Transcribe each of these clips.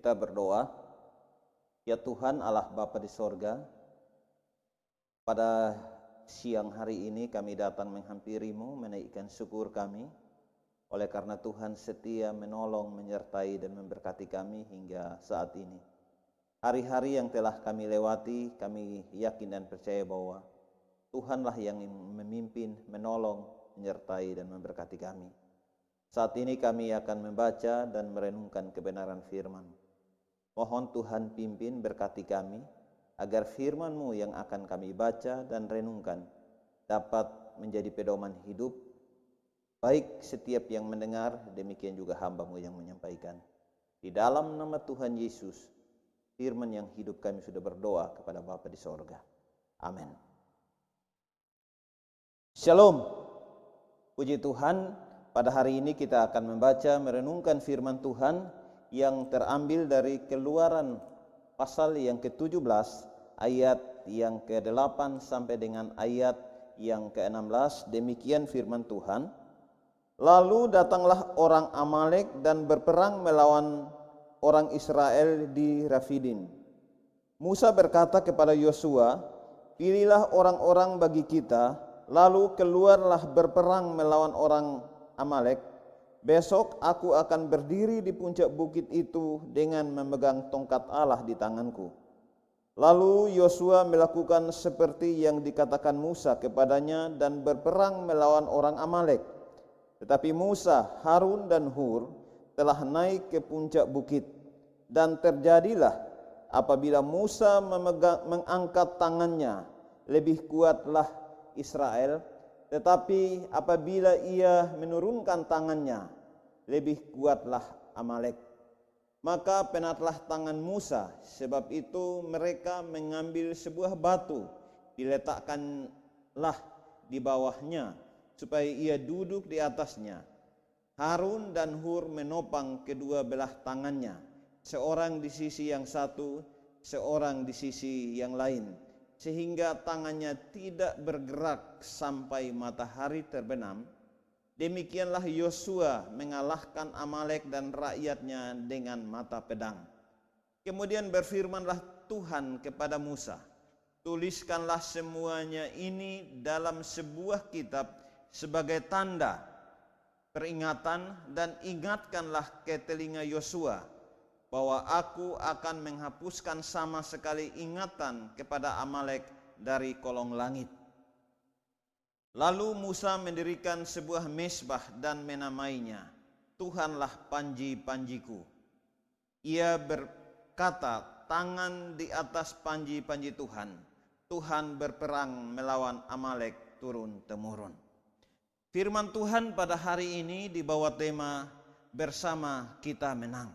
Kita berdoa. Ya Tuhan Allah Bapa di sorga, pada siang hari ini kami datang menghampiri-Mu, menaikkan syukur kami, oleh karena Tuhan setia menolong, menyertai dan memberkati kami hingga saat ini. Hari-hari yang telah kami lewati, kami yakin dan percaya bahwa Tuhanlah yang memimpin, menolong, menyertai dan memberkati kami. Saat ini kami akan membaca dan merenungkan kebenaran firman. Mohon Tuhan pimpin berkati kami, agar firman-Mu yang akan kami baca dan renungkan dapat menjadi pedoman hidup, baik setiap yang mendengar, demikian juga hamba-Mu yang menyampaikan. Di dalam nama Tuhan Yesus, firman yang hidup kami sudah berdoa kepada Bapa di sorga. Amin. Shalom. Puji Tuhan, pada hari ini kita akan membaca, merenungkan firman Tuhan yang terambil dari Keluaran pasal yang ke-17 ayat yang ke-8 sampai dengan ayat yang ke-16. Demikian firman Tuhan. Lalu datanglah orang Amalek dan berperang melawan orang Israel di Rafidin. Musa berkata kepada Yosua, "Pilihlah orang-orang bagi kita, lalu keluarlah berperang melawan orang Amalek. Besok aku akan berdiri di puncak bukit itu dengan memegang tongkat Allah di tanganku." Lalu Yosua melakukan seperti yang dikatakan Musa kepadanya dan berperang melawan orang Amalek. Tetapi Musa, Harun dan Hur telah naik ke puncak bukit. Dan terjadilah apabila Musa mengangkat tangannya, lebih kuatlah Israel. Tetapi apabila ia menurunkan tangannya, lebih kuatlah Amalek. Maka penatlah tangan Musa, sebab itu mereka mengambil sebuah batu, diletakkanlah di bawahnya, supaya ia duduk di atasnya. Harun dan Hur menopang kedua belah tangannya, seorang di sisi yang satu, seorang di sisi yang lain, sehingga tangannya tidak bergerak sampai matahari terbenam. Demikianlah Yosua mengalahkan Amalek dan rakyatnya dengan mata pedang. Kemudian berfirmanlah Tuhan kepada Musa, "Tuliskanlah semuanya ini dalam sebuah kitab sebagai tanda peringatan, dan ingatkanlah ke telinga Yosua bahwa aku akan menghapuskan sama sekali ingatan kepada Amalek dari kolong langit." Lalu Musa mendirikan sebuah mezbah dan menamainya, "Tuhanlah panji-panjiku." Ia berkata, tangan di atas panji-panji Tuhan. Tuhan berperang melawan Amalek turun-temurun. Firman Tuhan pada hari ini dibawa tema bersama kita menang.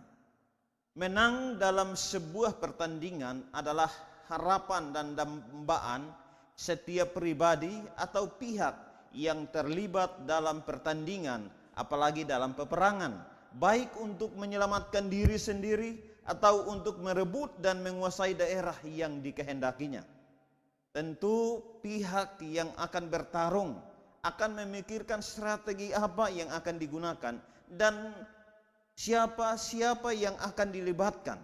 Menang dalam sebuah pertandingan adalah harapan dan dambaan setiap pribadi atau pihak yang terlibat dalam pertandingan, apalagi dalam peperangan, baik untuk menyelamatkan diri sendiri atau untuk merebut dan menguasai daerah yang dikehendakinya. Tentu pihak yang akan bertarung akan memikirkan strategi apa yang akan digunakan dan siapa-siapa yang akan dilibatkan,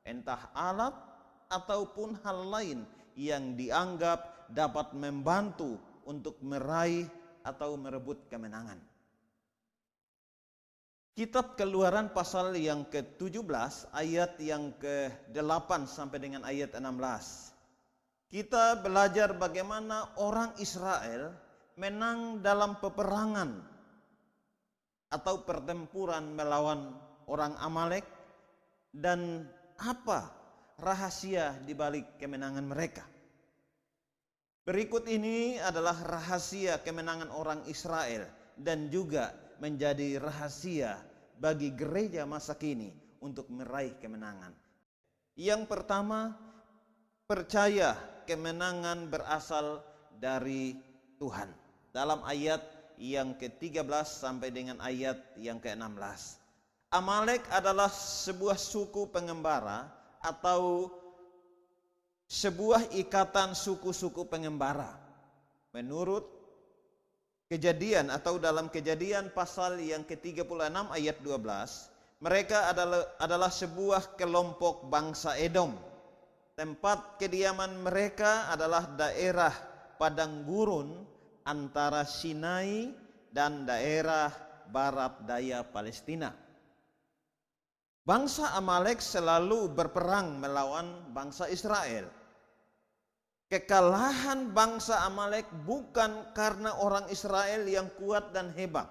entah alat ataupun hal lain yang dianggap dapat membantu untuk meraih atau merebut kemenangan. Kitab Keluaran pasal yang ke-17 ayat yang ke-8 sampai dengan ayat 16. Kita belajar bagaimana orang Israel menang dalam peperangan atau pertempuran melawan orang Amalek, dan apa rahasia di balik kemenangan mereka. Berikut ini adalah rahasia kemenangan orang Israel dan juga menjadi rahasia bagi gereja masa kini untuk meraih kemenangan. Yang pertama, percaya kemenangan berasal dari Tuhan. Dalam ayat yang ke-13 sampai dengan ayat yang ke-16. Amalek adalah sebuah suku pengembara atau sebuah ikatan suku-suku pengembara. Menurut Kejadian atau dalam Kejadian pasal yang ke-36 ayat 12, Mereka adalah sebuah kelompok bangsa Edom. Tempat kediaman mereka adalah daerah padang gurun antara Sinai dan daerah barat daya Palestina. Bangsa Amalek selalu berperang melawan bangsa Israel. Kekalahan bangsa Amalek bukan karena orang Israel yang kuat dan hebat.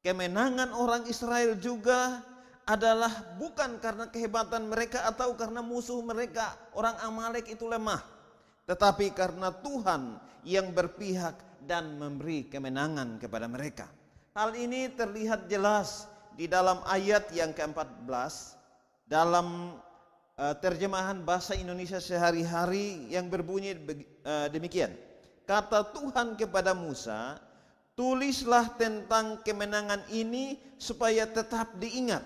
Kemenangan orang Israel juga adalah bukan karena kehebatan mereka atau karena musuh mereka, orang Amalek itu lemah. Tetapi karena Tuhan yang berpihak dan memberi kemenangan kepada mereka. Hal ini terlihat jelas di dalam ayat yang ke-14 dalam terjemahan bahasa Indonesia sehari-hari yang berbunyi demikian. Kata Tuhan kepada Musa, tulislah tentang kemenangan ini supaya tetap diingat.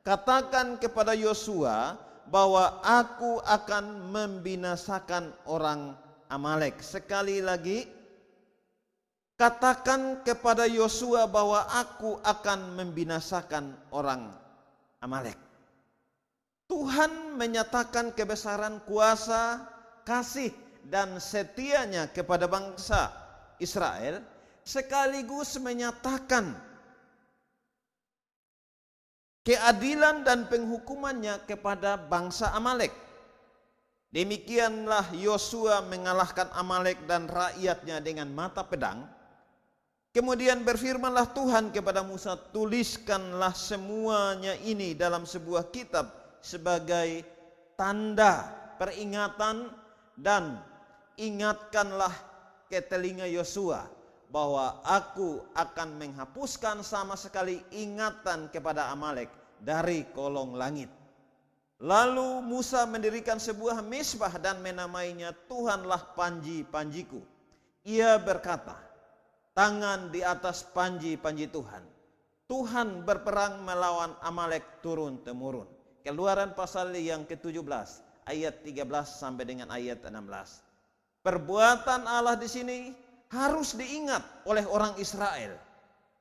Katakan kepada Yosua bahwa aku akan membinasakan orang Amalek. Sekali lagi, katakan kepada Yosua bahwa aku akan membinasakan orang Amalek. Tuhan menyatakan kebesaran kuasa, kasih dan setianya kepada bangsa Israel, sekaligus menyatakan keadilan dan penghukumannya kepada bangsa Amalek. Demikianlah Yosua mengalahkan Amalek dan rakyatnya dengan mata pedang. Kemudian berfirmanlah Tuhan kepada Musa, tuliskanlah semuanya ini dalam sebuah kitab sebagai tanda peringatan dan ingatkanlah ke telinga Yosua bahwa aku akan menghapuskan sama sekali ingatan kepada Amalek dari kolong langit. Lalu Musa mendirikan sebuah mezbah dan menamainya Tuhanlah panji-panjiku. Ia berkata, tangan di atas panji-panji Tuhan. Tuhan berperang melawan Amalek turun-temurun. Keluaran pasal yang ke-17 ayat 13 sampai dengan ayat 16. Perbuatan Allah di sini harus diingat oleh orang Israel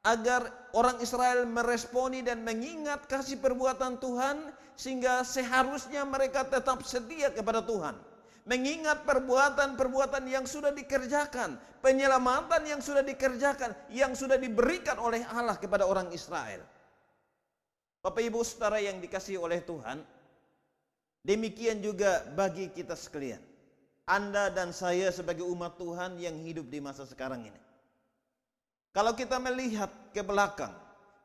agar orang Israel meresponi dan mengingat kasih perbuatan Tuhan, sehingga seharusnya mereka tetap setia kepada Tuhan, mengingat perbuatan-perbuatan yang sudah dikerjakan, penyelamatan yang sudah dikerjakan, yang sudah diberikan oleh Allah kepada orang Israel. Bapak Ibu Saudara yang dikasihi oleh Tuhan, demikian juga bagi kita sekalian. Anda dan saya sebagai umat Tuhan yang hidup di masa sekarang ini. Kalau kita melihat ke belakang,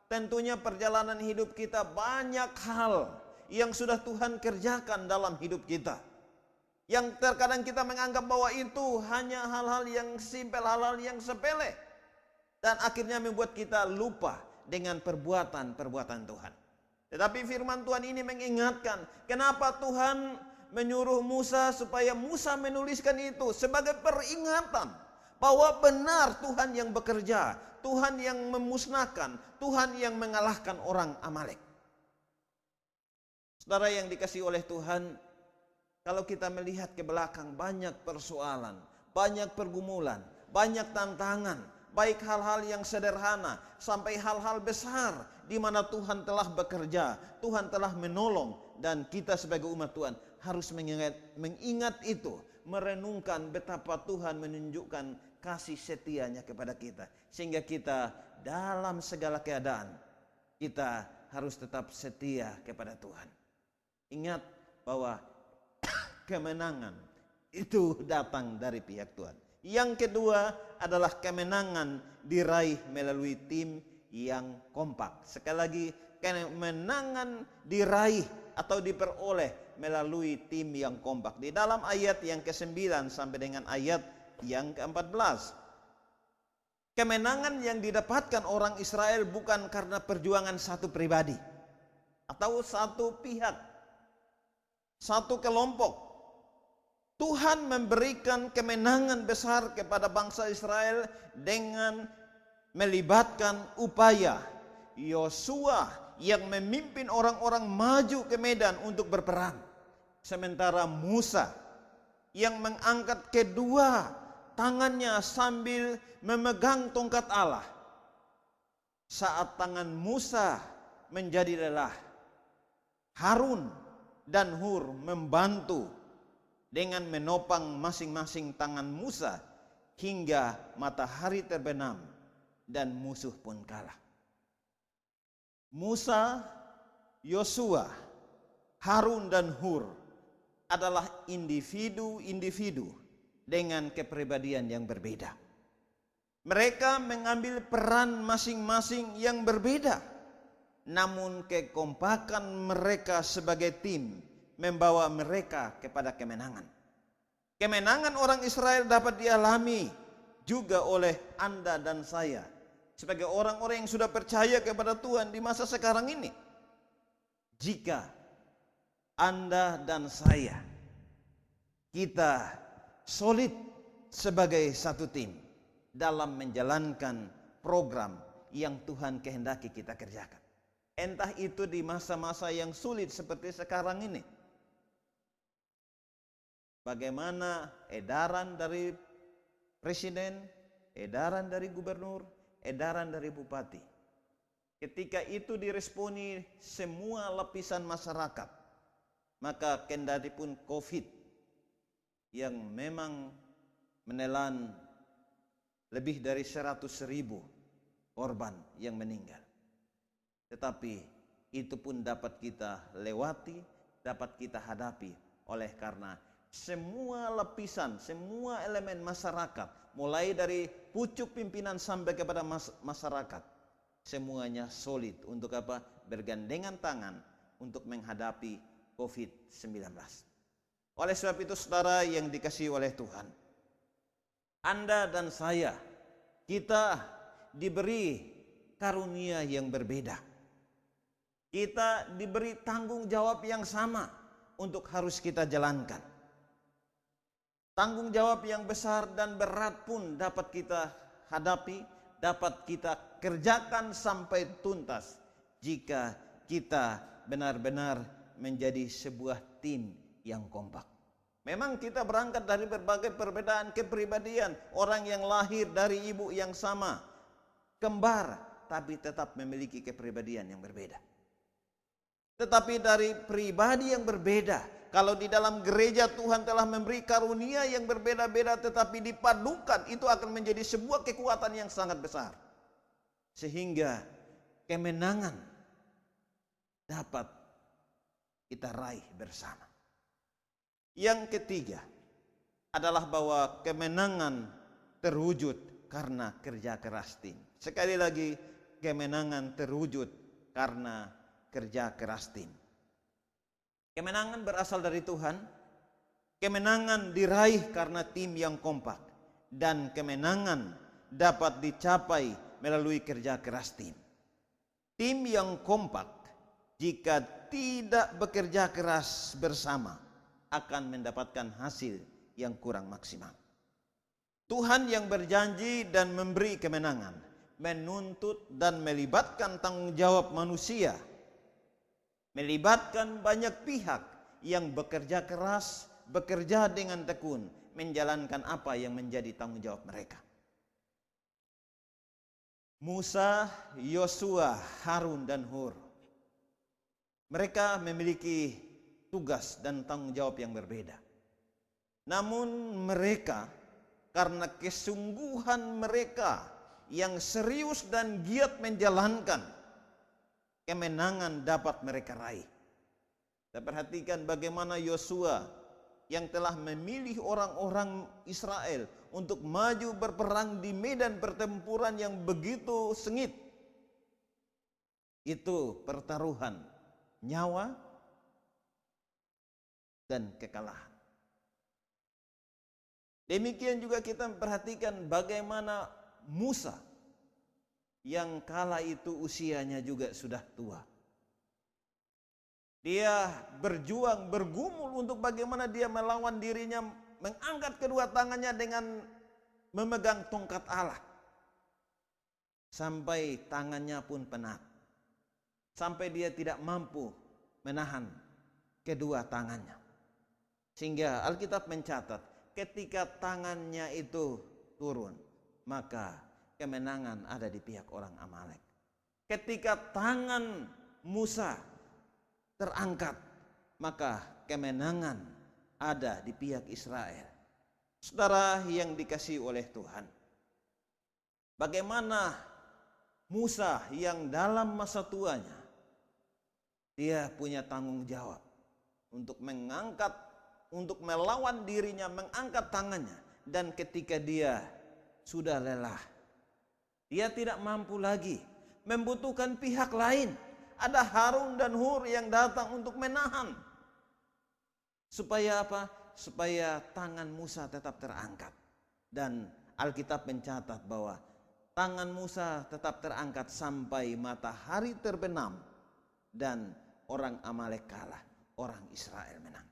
tentunya perjalanan hidup kita banyak hal yang sudah Tuhan kerjakan dalam hidup kita. Yang terkadang kita menganggap bahwa itu hanya hal-hal yang simpel, hal-hal yang sepele. Dan akhirnya membuat kita lupa dengan perbuatan-perbuatan Tuhan. Tetapi firman Tuhan ini mengingatkan, kenapa Tuhan menyuruh Musa supaya Musa menuliskan itu sebagai peringatan bahwa benar Tuhan yang bekerja, Tuhan yang memusnahkan, Tuhan yang mengalahkan orang Amalek. Saudara yang dikasihi oleh Tuhan, kalau kita melihat ke belakang banyak persoalan, banyak pergumulan, banyak tantangan, baik hal-hal yang sederhana sampai hal-hal besar di mana Tuhan telah bekerja, Tuhan telah menolong, dan kita sebagai umat Tuhan harus mengingat itu, merenungkan betapa Tuhan menunjukkan kasih setianya kepada kita, sehingga kita dalam segala keadaan kita harus tetap setia kepada Tuhan. Ingat bahwa kemenangan itu datang dari pihak Tuhan. Yang kedua adalah kemenangan diraih melalui tim yang kompak. Sekali lagi, kemenangan diraih atau diperoleh melalui tim yang kompak. Di dalam ayat yang ke-9 sampai dengan ayat yang ke-14. Kemenangan yang didapatkan orang Israel bukan karena perjuangan satu pribadi atau satu pihak, satu kelompok. Tuhan memberikan kemenangan besar kepada bangsa Israel dengan melibatkan upaya Yosua yang memimpin orang-orang maju ke medan untuk berperang. Sementara Musa yang mengangkat kedua tangannya sambil memegang tongkat Allah. Saat tangan Musa menjadi lelah. Harun dan Hur membantu dengan menopang masing-masing tangan Musa hingga matahari terbenam dan musuh pun kalah. Musa, Yosua, Harun dan Hur adalah individu-individu dengan kepribadian yang berbeda. Mereka mengambil peran masing-masing yang berbeda, namun kekompakan mereka sebagai tim membawa mereka kepada kemenangan. Kemenangan orang Israel dapat dialami juga oleh Anda dan saya sebagai orang-orang yang sudah percaya kepada Tuhan di masa sekarang ini. Jika Anda dan saya, kita solid sebagai satu tim dalam menjalankan program yang Tuhan kehendaki kita kerjakan. Entah itu di masa-masa yang sulit seperti sekarang ini. Bagaimana edaran dari presiden, edaran dari gubernur, edaran dari bupati. Ketika itu diresponi semua lapisan masyarakat, maka kendati pun COVID yang memang menelan lebih dari 100.000 korban yang meninggal. Tetapi itu pun dapat kita lewati, dapat kita hadapi oleh karena semua lapisan, semua elemen masyarakat, mulai dari pucuk pimpinan sampai kepada masyarakat, semuanya solid untuk apa? Bergandengan tangan untuk menghadapi COVID-19. Oleh sebab itu saudara yang dikasihi oleh Tuhan, Anda dan saya, kita diberi karunia yang berbeda. Kita diberi tanggung jawab yang sama untuk harus kita jalankan. Tanggung jawab yang besar dan berat pun dapat kita hadapi, dapat kita kerjakan sampai tuntas jika kita benar-benar menjadi sebuah tim yang kompak. Memang kita berangkat dari berbagai perbedaan kepribadian, orang yang lahir dari ibu yang sama, kembar, tapi tetap memiliki kepribadian yang berbeda. Tetapi dari pribadi yang berbeda, kalau di dalam gereja Tuhan telah memberi karunia yang berbeda-beda tetapi dipadukan, itu akan menjadi sebuah kekuatan yang sangat besar. Sehingga kemenangan dapat kita raih bersama. Yang ketiga adalah bahwa kemenangan terwujud karena kerja keras tim. Sekali lagi, kemenangan terwujud karena kerja keras tim. Kemenangan berasal dari Tuhan, kemenangan diraih karena tim yang kompak, dan kemenangan dapat dicapai melalui kerja keras tim. Tim yang kompak jika tidak bekerja keras bersama akan mendapatkan hasil yang kurang maksimal. Tuhan yang berjanji dan memberi kemenangan menuntut dan melibatkan tanggung jawab manusia, melibatkan banyak pihak yang bekerja keras, bekerja dengan tekun, menjalankan apa yang menjadi tanggung jawab mereka. Musa, Yosua, Harun, dan Hur, mereka memiliki tugas dan tanggung jawab yang berbeda. Namun mereka, karena kesungguhan mereka yang serius dan giat menjalankan, kemenangan dapat mereka raih. Kita perhatikan bagaimana Yosua yang telah memilih orang-orang Israel untuk maju berperang di medan pertempuran yang begitu sengit. Itu pertaruhan nyawa dan kekalahan. Demikian juga kita memperhatikan bagaimana Musa yang kala itu usianya juga sudah tua. Dia berjuang, bergumul untuk bagaimana dia melawan dirinya, mengangkat kedua tangannya dengan memegang tongkat Allah. Sampai tangannya pun penat. Sampai dia tidak mampu menahan kedua tangannya. Sehingga Alkitab mencatat ketika tangannya itu turun, maka kemenangan ada di pihak orang Amalek. Ketika tangan Musa terangkat, maka kemenangan ada di pihak Israel. Saudara yang dikasihi oleh Tuhan, bagaimana Musa yang dalam masa tuanya dia punya tanggung jawab untuk mengangkat, untuk melawan dirinya, mengangkat tangannya, dan ketika dia sudah lelah, dia tidak mampu lagi, membutuhkan pihak lain. Ada Harun dan Hur yang datang untuk menahan. Supaya apa? Supaya tangan Musa tetap terangkat. Dan Alkitab mencatat bahwa tangan Musa tetap terangkat sampai matahari terbenam dan orang Amalek kalah, orang Israel menang.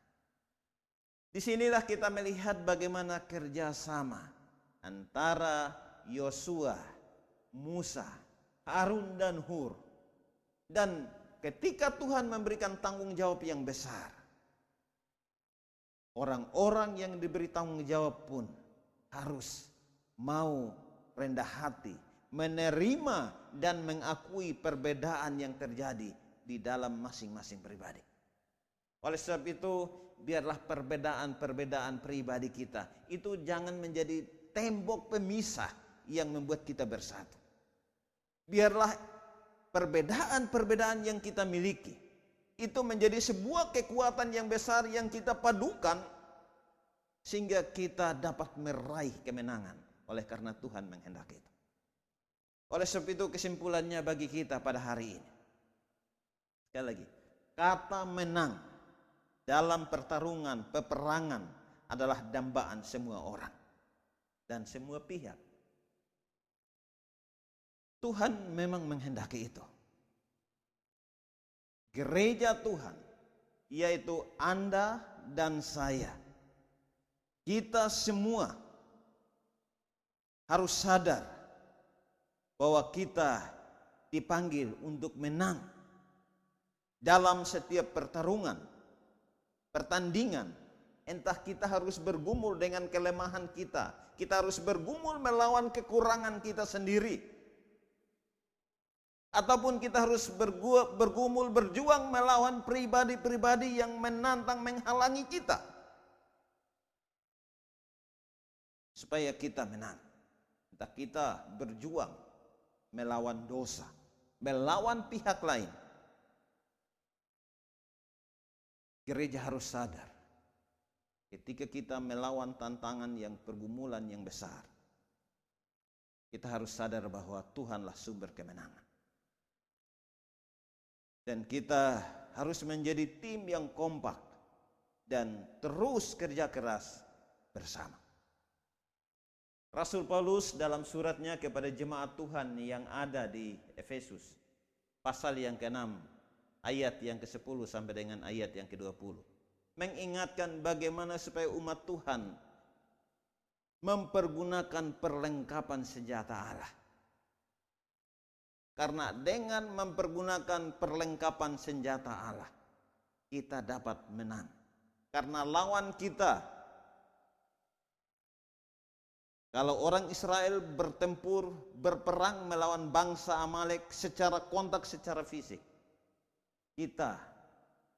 Disinilah kita melihat bagaimana kerjasama antara Yosua, Musa, Harun dan Hur. Dan ketika Tuhan memberikan tanggung jawab yang besar, orang-orang yang diberi tanggung jawab pun harus mau rendah hati, menerima dan mengakui perbedaan yang terjadi di dalam masing-masing pribadi. Oleh sebab itu, biarlah perbedaan-perbedaan pribadi kita itu jangan menjadi tembok pemisah yang membuat kita bersatu. Biarlah perbedaan-perbedaan yang kita miliki itu menjadi sebuah kekuatan yang besar yang kita padukan sehingga kita dapat meraih kemenangan oleh karena Tuhan menghendaki itu. Oleh sebab itu kesimpulannya bagi kita pada hari ini, sekali lagi, kata menang dalam pertarungan, peperangan adalah dambaan semua orang dan semua pihak. Tuhan memang menghendaki itu. Gereja Tuhan, yaitu Anda dan saya, kita semua harus sadar bahwa kita dipanggil untuk menang dalam setiap pertarungan, pertandingan. Entah kita harus bergumul dengan kelemahan kita, kita harus bergumul melawan kekurangan kita sendiri, ataupun kita harus bergumul, berjuang melawan pribadi-pribadi yang menantang, menghalangi kita. Supaya kita menang. Entah kita berjuang melawan dosa, melawan pihak lain. Gereja harus sadar, ketika kita melawan tantangan yang pergumulan yang besar, kita harus sadar bahwa Tuhanlah sumber kemenangan. Dan kita harus menjadi tim yang kompak dan terus kerja keras bersama. Rasul Paulus dalam suratnya kepada jemaat Tuhan yang ada di Efesus, pasal yang ke-6, ayat yang ke-10 sampai dengan ayat yang ke-20, mengingatkan bagaimana supaya umat Tuhan mempergunakan perlengkapan senjata Allah. Karena dengan mempergunakan perlengkapan senjata Allah, kita dapat menang. Karena lawan kita, kalau orang Israel bertempur, berperang melawan bangsa Amalek secara kontak, secara fisik, kita,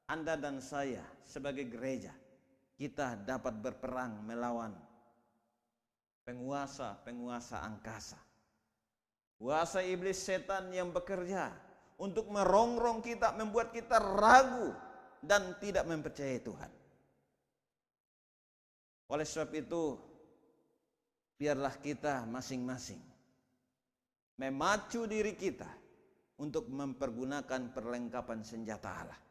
Anda dan saya sebagai gereja, kita dapat berperang melawan penguasa-penguasa angkasa, kuasa iblis setan yang bekerja untuk merongrong kita, membuat kita ragu dan tidak mempercayai Tuhan. Oleh sebab itu, biarlah kita masing-masing memacu diri kita untuk mempergunakan perlengkapan senjata Allah.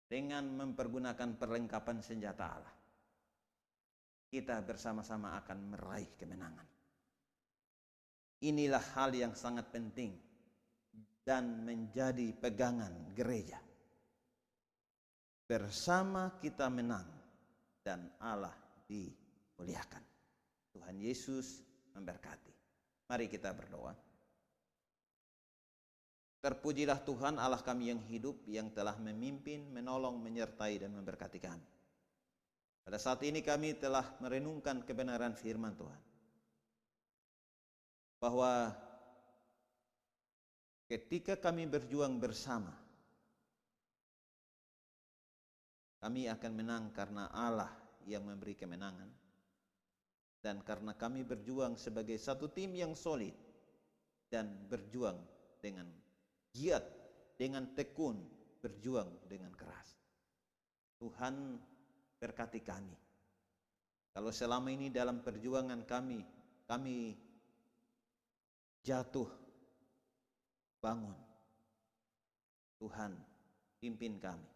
Dengan mempergunakan perlengkapan senjata Allah, kita bersama-sama akan meraih kemenangan. Inilah hal yang sangat penting dan menjadi pegangan gereja. Bersama kita menang dan Allah dimuliakan. Tuhan Yesus memberkati. Mari kita berdoa. Terpujilah Tuhan Allah kami yang hidup, yang telah memimpin, menolong, menyertai dan memberkati kami. Pada saat ini kami telah merenungkan kebenaran firman Tuhan, bahwa ketika kami berjuang bersama, kami akan menang karena Allah yang memberi kemenangan, dan karena kami berjuang sebagai satu tim yang solid dan berjuang dengan giat, dengan tekun, berjuang dengan keras. Tuhan berkati kami. Kalau selama ini dalam perjuangan kami jatuh, bangun. Tuhan pimpin kami.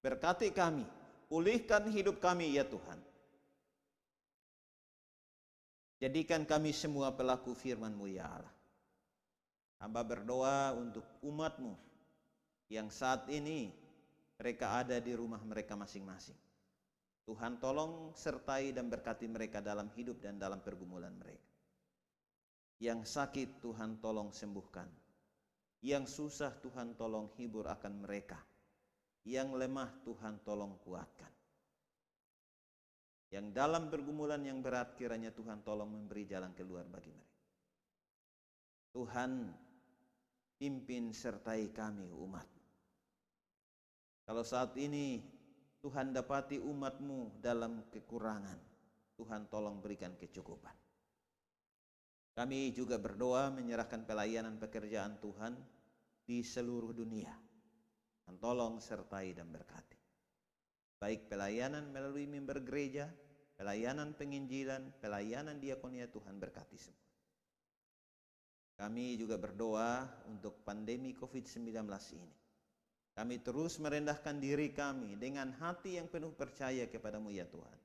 Berkati kami, pulihkan hidup kami ya Tuhan. Jadikan kami semua pelaku firman-Mu ya Allah. Hamba berdoa untuk umat-Mu yang saat ini mereka ada di rumah mereka masing-masing. Tuhan tolong sertai dan berkati mereka dalam hidup dan dalam pergumulan mereka. Yang sakit Tuhan tolong sembuhkan. Yang susah Tuhan tolong hibur akan mereka. Yang lemah Tuhan tolong kuatkan. Yang dalam pergumulan yang berat kiranya Tuhan tolong memberi jalan keluar bagi mereka. Tuhan pimpin sertai kami umat. Kalau saat ini Tuhan dapati umat-Mu dalam kekurangan, Tuhan tolong berikan kecukupan. Kami juga berdoa menyerahkan pelayanan pekerjaan Tuhan di seluruh dunia. Dan tolong sertai dan berkati. Baik pelayanan melalui mimbar gereja, pelayanan penginjilan, pelayanan diakonia, Tuhan berkati semua. Kami juga berdoa untuk pandemi COVID-19 ini. Kami terus merendahkan diri kami dengan hati yang penuh percaya kepada-Mu ya Tuhan.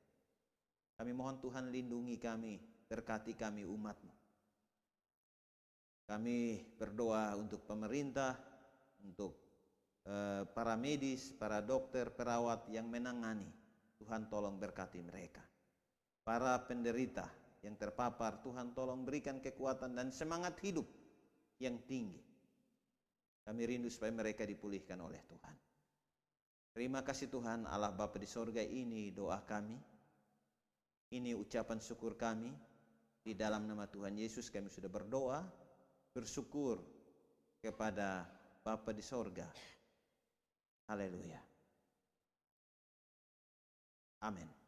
Kami mohon Tuhan lindungi kami, berkati kami umat-Mu. Kami berdoa untuk pemerintah, untuk para medis, para dokter, perawat yang menangani. Tuhan tolong berkati mereka. Para penderita yang terpapar, Tuhan tolong berikan kekuatan dan semangat hidup yang tinggi. Kami rindu supaya mereka dipulihkan oleh Tuhan. Terima kasih Tuhan Allah Bapa di sorga, ini doa kami. Ini ucapan syukur kami. Di dalam nama Tuhan Yesus kami sudah berdoa, bersyukur kepada Bapa di sorga. Haleluya. Amin.